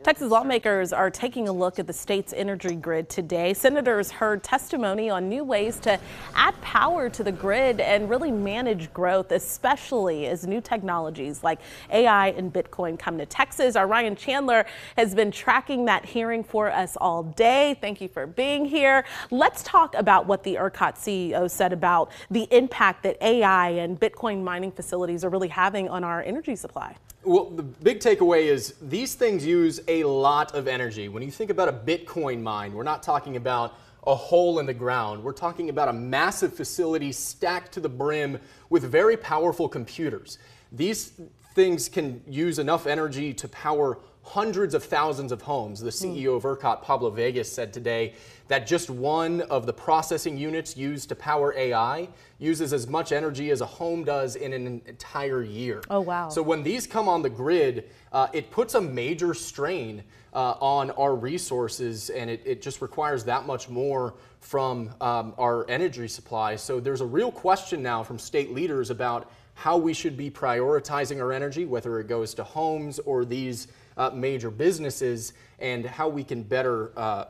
Texas lawmakers are taking a look at the state's energy grid today. Senators heard testimony on new ways to add power to the grid and really manage growth, especially as new technologies like AI and Bitcoin come to Texas. Our Ryan Chandler has been tracking that hearing for us all day. Thank you for being here. Let's talk about what the ERCOT CEO said about the impact that AI and Bitcoin mining facilities are really having on our energy supply. Well, the big takeaway is these things use a lot of energy. When you think about a Bitcoin mine, we're not talking about a hole in the ground. We're talking about a massive facility stacked to the brim with very powerful computers. These things can use enough energy to power hundreds of thousands of homes. The CEO of ERCOT, Pablo Vegas, said today that just one of the processing units used to power AI uses as much energy as a home does in an entire year. Oh, wow. So when these come on the grid, it puts a major strain on our resources, and it just requires that much more from our energy supply. So there's a real question now from state leaders about how we should be prioritizing our energy, whether it goes to homes or these major businesses, and how we can better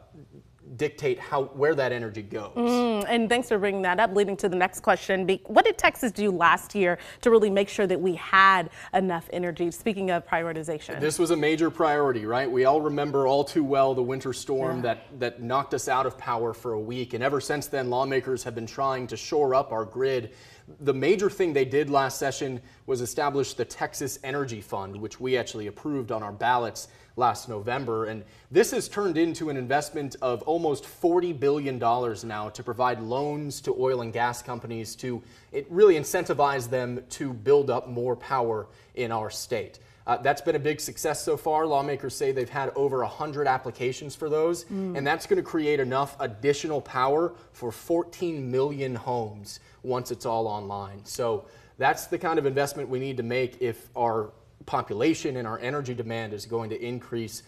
dictate where that energy goes. And thanks for bringing that up, leading to the next question. What did Texas do last year to really make sure that we had enough energy? Speaking of prioritization. This was a major priority, right? We all remember all too well the winter storm that knocked us out of power for a week. And ever since then, lawmakers have been trying to shore up our grid. The major thing they did last session was establish the Texas Energy Fund, which we actually approved on our ballots last November. And this has turned into an investment of almost $40 billion now to provide loans to oil and gas companies to really incentivize them to build up more power in our state. That's been a big success so far. Lawmakers say they've had over 100 applications for those, and that's going to create enough additional power for 14 million homes once it's all online. So that's the kind of investment we need to make if our population and our energy demand is going to increase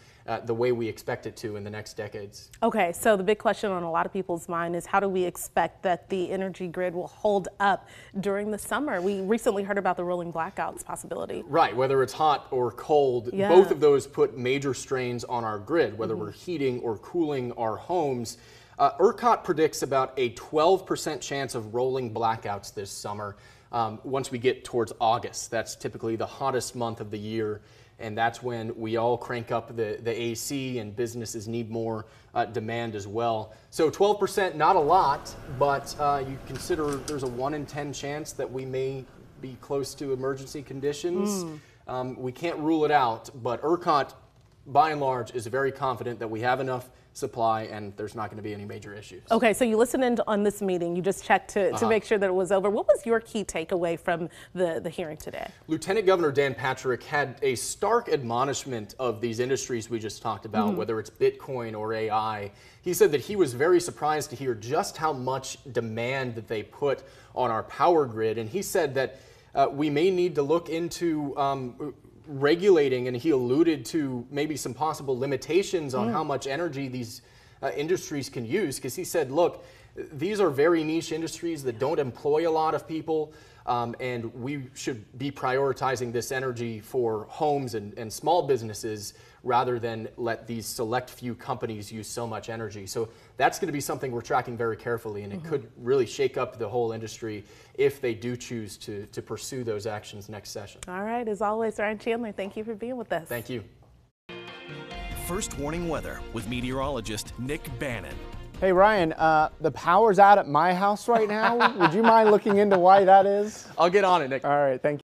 the way we expect it to in the next decades. Okay, so the big question on a lot of people's mind is how do we expect that the energy grid will hold up during the summer? We recently heard about the rolling blackouts possibility. Right, whether it's hot or cold, both of those put major strains on our grid, whether we're heating or cooling our homes. ERCOT predicts about a 12% chance of rolling blackouts this summer once we get towards August. That's typically the hottest month of the year, and that's when we all crank up the AC and businesses need more demand as well. So 12%, not a lot, but you consider there's a 1 in 10 chance that we may be close to emergency conditions. We can't rule it out, but ERCOT, by and large, is very confident that we have enough supply and there's not going to be any major issues. Okay, so you listened in on this meeting. You just checked to make sure that it was over. What was your key takeaway from the hearing today? Lieutenant Governor Dan Patrick had a stark admonishment of these industries we just talked about, whether it's Bitcoin or AI. He said that he was very surprised to hear just how much demand that they put on our power grid. And he said that we may need to look into regulating, and he alluded to maybe some possible limitations on how much energy these industries can use, because he said, look, these are very niche industries that don't employ a lot of people, and we should be prioritizing this energy for homes and small businesses rather than let these select few companies use so much energy. So that's going to be something we're tracking very carefully, and it could really shake up the whole industry if they do choose to pursue those actions next session. All right, as always, Ryan Chandler, thank you for being with us. Thank you. First warning weather with meteorologist Nick Bannon. Hey Ryan, the power's out at my house right now. Would you mind looking into why that is? I'll get on it, Nick. All right, thank you.